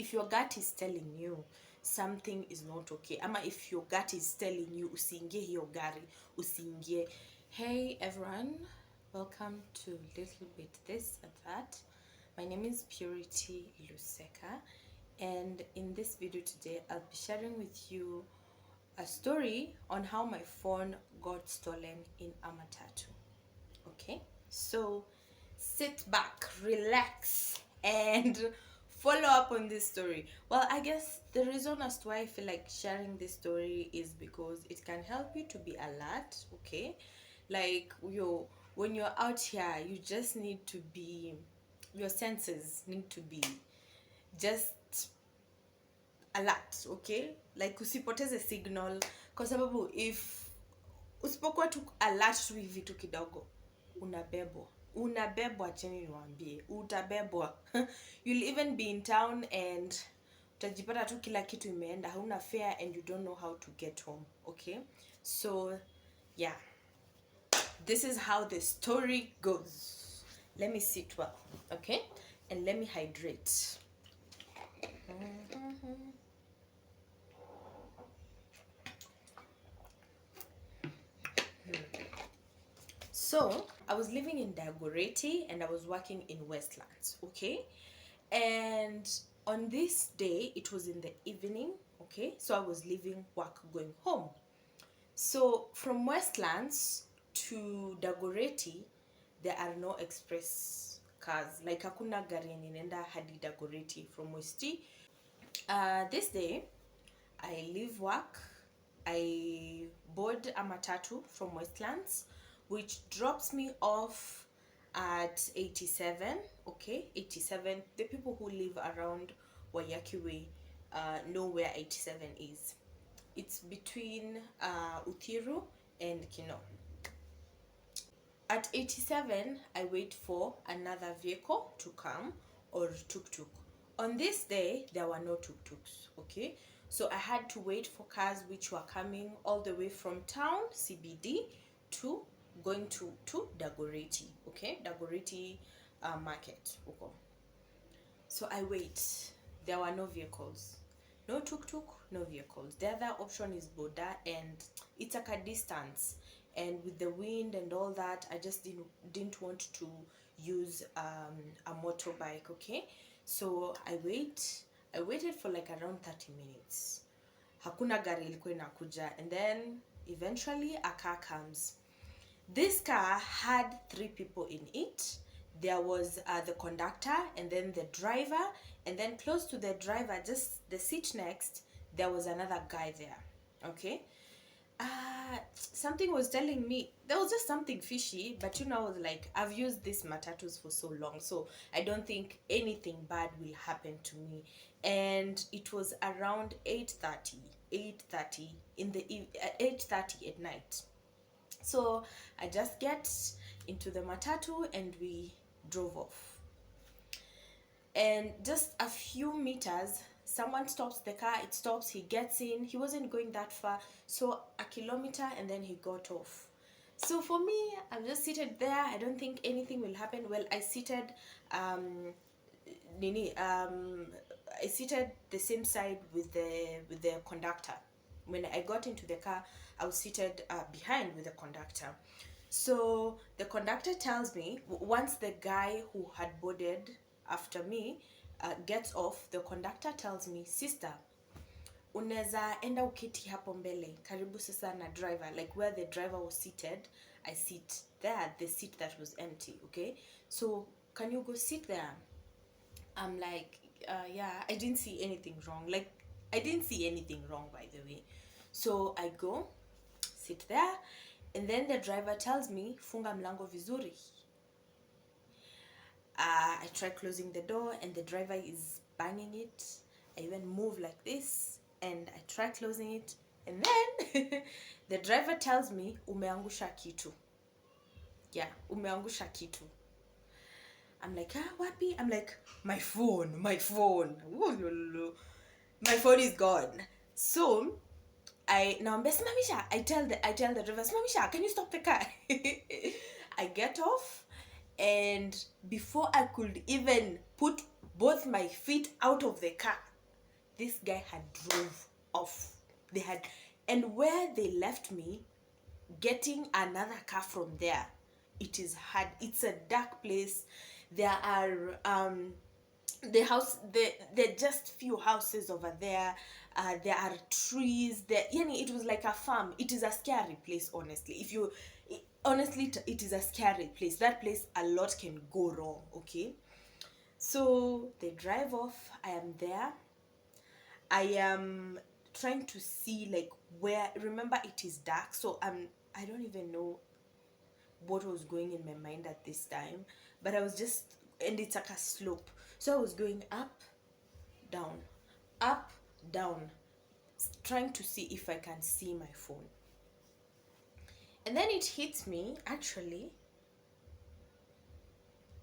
if your gut is telling you something is not okay, ama if your gut is telling you usiingie hiyo gari, usiingie. Hey everyone, welcome to Little Bit This and That. My name is Purity Luseka, and in this video today I'll be sharing with you a story on how my phone got stolen in a Matatu. Okay, so sit back, relax, and follow up on this story. Well, I guess the reason as to why I feel like sharing this story is because it can help you to be alert. Okay, like when you're out here, you just need to be, your senses need to be just alert. Okay, like usipoteze signal, kwa sababu if usipokuwa tu alert tu hivi tu kidogo, unabebwa cheni, niwaambie utabebwa. You'll even be in town and utajipata tu kila kitu imeenda, hauna fare and you don't know how to get home. Okay, so yeah, this is how the story goes. Let me sit well, okay, and let me hydrate. So I was living in Dagoretti and I was working in Westlands, okay? And on this day, it was in the evening, okay? So I was leaving work, going home. So from Westlands to Dagoretti, there are no express cars. Like hakuna gari yenye inaenda hadi Dagoretti from Westi. This day, I leave work, I board a Matatu from Westlands, which drops me off at 87. Okay, 87. The people who live around Wayaki Way know where 87 is. It's between Uthiru and Kino. At 87, I wait for another vehicle to come, or tuk-tuk. On this day, there were no tuk-tuks, okay? So I had to wait for cars which were coming all the way from town, CBD, to going to Dagoretti, okay? Dagoretti market. Okay. So I wait. There were no vehicles. No tuk-tuk, no vehicles. The other option is Boda, and it's like a distance. And with the wind and all that, I just didn't want to use a motorbike, okay? So I waited for like around 30 minutes. Hakuna gari ilikuwa inakuja, and then eventually a car comes. This car had 3 people in it. There was the conductor, and then the driver, and then close to the driver, just the seat next, there was another guy there, okay? Something was telling me there was just something fishy, but I was like, I've used these Matatus for so long, so I don't think anything bad will happen to me. And it was around 8:30 in the 8:30 at night. So I just get into the Matatu and we drove off. And just a few meters, someone stops the car, it stops, he gets in. He wasn't going that far, so a kilometer, and then he got off. So for me, I'm just seated there. I don't think anything will happen. Well, I seated I seated the same side with the conductor. When I got into the car, I was seated behind with the conductor. So the conductor tells me, once the guy who had boarded after me gets off, the conductor tells me, sister, unaweza enda uketi hapo mbele karibu sasa na driver, like where the driver was seated, I sit there, the seat that was empty, okay? So can you go sit there? I'm like, yeah, I didn't see anything wrong. Like, I didn't see anything wrong, by the way. So I go sit there, and then the driver tells me, funga mlango vizuri. I try closing the door and the driver is banging it. I even move like this and I try closing it, and then the driver tells me, umeangusha kitu. Yeah, umeangusha kitu. I'm like, wapi? I'm like, my phone. My phone is gone. So now simamisha. I tell the driver, simamisha, can you stop the car? I get off, and before I could even put both my feet out of the car, this guy had drove off. They had, and where they left me, getting another car from there, it is hard. It's a dark place. There are there are just few houses over there. There are trees there. Yani, it was like a farm. It is a scary place, honestly. If you honestly, it is a scary place. That place, a lot can go wrong. Okay, so they drive off. I am there. I am trying to see, like, where, remember, it is dark, so I don't even know what was going in my mind at this time, but I was just, and it's like a slope, so I was going down up down, trying to see if I can see my phone. And then it hits me, actually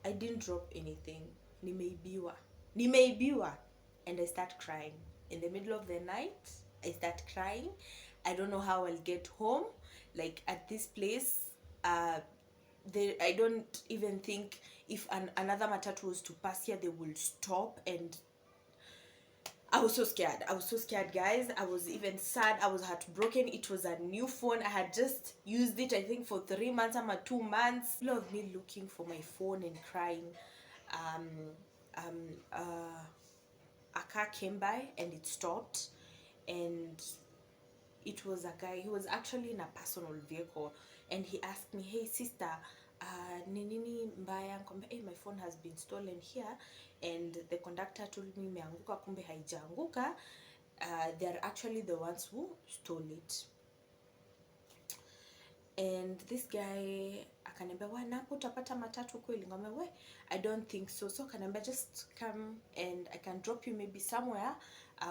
I didn't drop anything. Nimeibiwa. And I start crying in the middle of the night. I start crying. I don't know how I'll get home. Like, at this place, I don't even think if another matatu was to pass here, they will stop. And I was so scared. I was so scared, guys. I was even sad. I was heartbroken. It was a new phone. I had just used it, I think, for 3 months or 2 months. A lot of me looking for my phone and crying. Um, um, uh, a car came by and it stopped, and it was a guy. He was actually in a personal vehicle, and he asked me, "Hey sister, ni nini mbaya?" Nikamwambia, "Hey, my phone has been stolen here." And the conductor told me imeanguka, kumbe haijaanguka. They're actually the ones who stole it. And this guy akaniambia, "Wa napo utapata matatu kweli?" Nikamwambia, "We, I don't think so." So akaniambia, "Just come and I can drop you maybe somewhere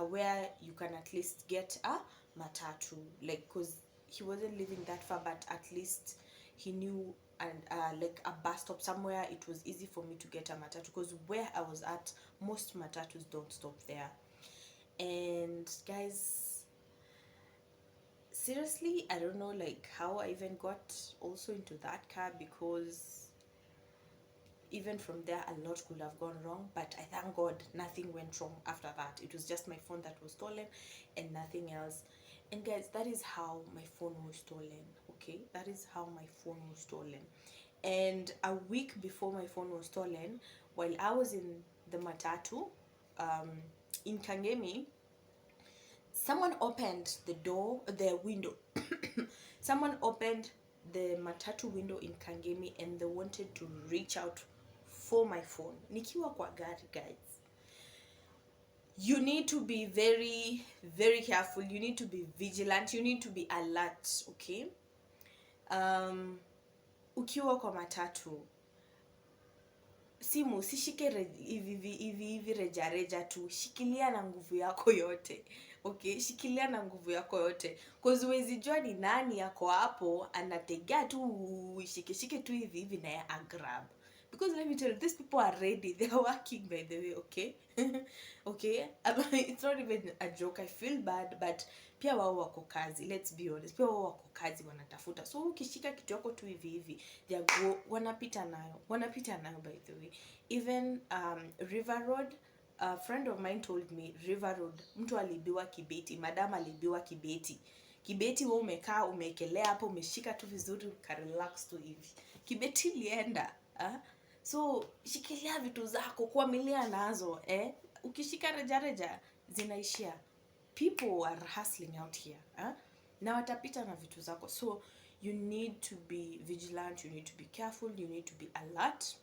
where you can at least get a matatu." Like, cause he wasn't living that far, but at least he knew, and like a bus stop somewhere it was easy for me to get a matatu, because where I was at, most matatus don't stop there. And guys, seriously, I don't know, like, how I even got also into that car, because even from there a lot could have gone wrong, but I thank God nothing went wrong after that. It was just my phone that was stolen and nothing else. And guys, that is how my phone was stolen. Okay, that is how my phone was stolen. And a week before my phone was stolen, while I was in the matatu in Kangemi, someone opened the window. Someone opened the matatu window in Kangemi, and they wanted to reach out for my phone. Nikiwa kwa gari, guys. You need to be very, very careful. You need to be vigilant. You need to be alert, okay? Ukiwa kwa matatu, simu usishike hivi reja tu, shikilia na nguvu yako yote. Okay, shikilia na nguvu yako yote, cause huwezi jua ni nani yako hapo anategea tu shike tu hivi na ya grab. Because let me tell you, these people are ready. They are working, by the way, okay? Okay? It's not even a joke. I feel bad, but pia wao wako kazi. Let's be honest. Pia wao wako kazi, wanatafuta. So ukishika kitu yako tu hivi, they go, wanapita nayo, by the way. Even River Road, a friend of mine told me, River Road, mtu alibiwa Kibeti, madam alibiwa Kibeti wewe umekaa umeekelea hapo, umeshika tu vizuri, ka relax tu hivi. Kibeti ilienda. So shikilia vitu zako, kuamilia nazo, ukishika reja zinaishia. People are hustling out here, na watapita na vitu zako. So you need to be vigilant, you need to be careful, you need to be alert.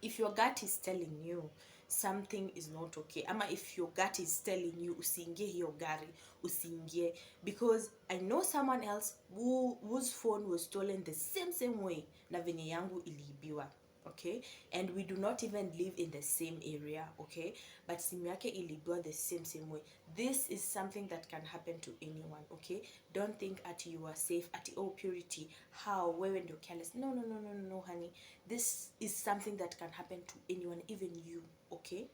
If your gut is telling you something is not okay, ama if your gut is telling you usiingie hiyo gari, usiingie, because I know someone else whose phone was stolen the same way na venye yangu iliibiwa. Okay, and we do not even live in the same area, okay, but simu yake ilibiwa the same way. This is something that can happen to anyone, okay? Don't think at you are safe, at oh purity, how, wewe ndio careless. No, honey. This is something that can happen to anyone, even you, okay?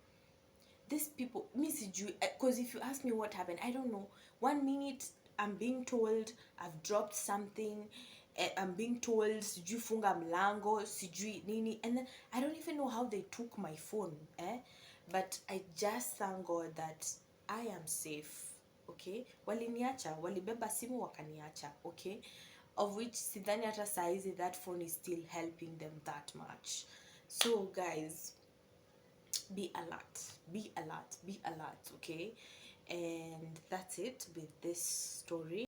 These people, because if you ask me what happened, I don't know. 1 minute I'm being told I've dropped something, I'm being told sijui funga mlango, sijui nini, and then I don't even know how they took my phone, but I just thank God that I am safe. Okay, waliniacha, walibeba simu wakaniacha. Okay, of which sidhani hata saizi that phone is still helping them that much. So guys, be alert, be alert, be alert. Okay, and that's it with this story.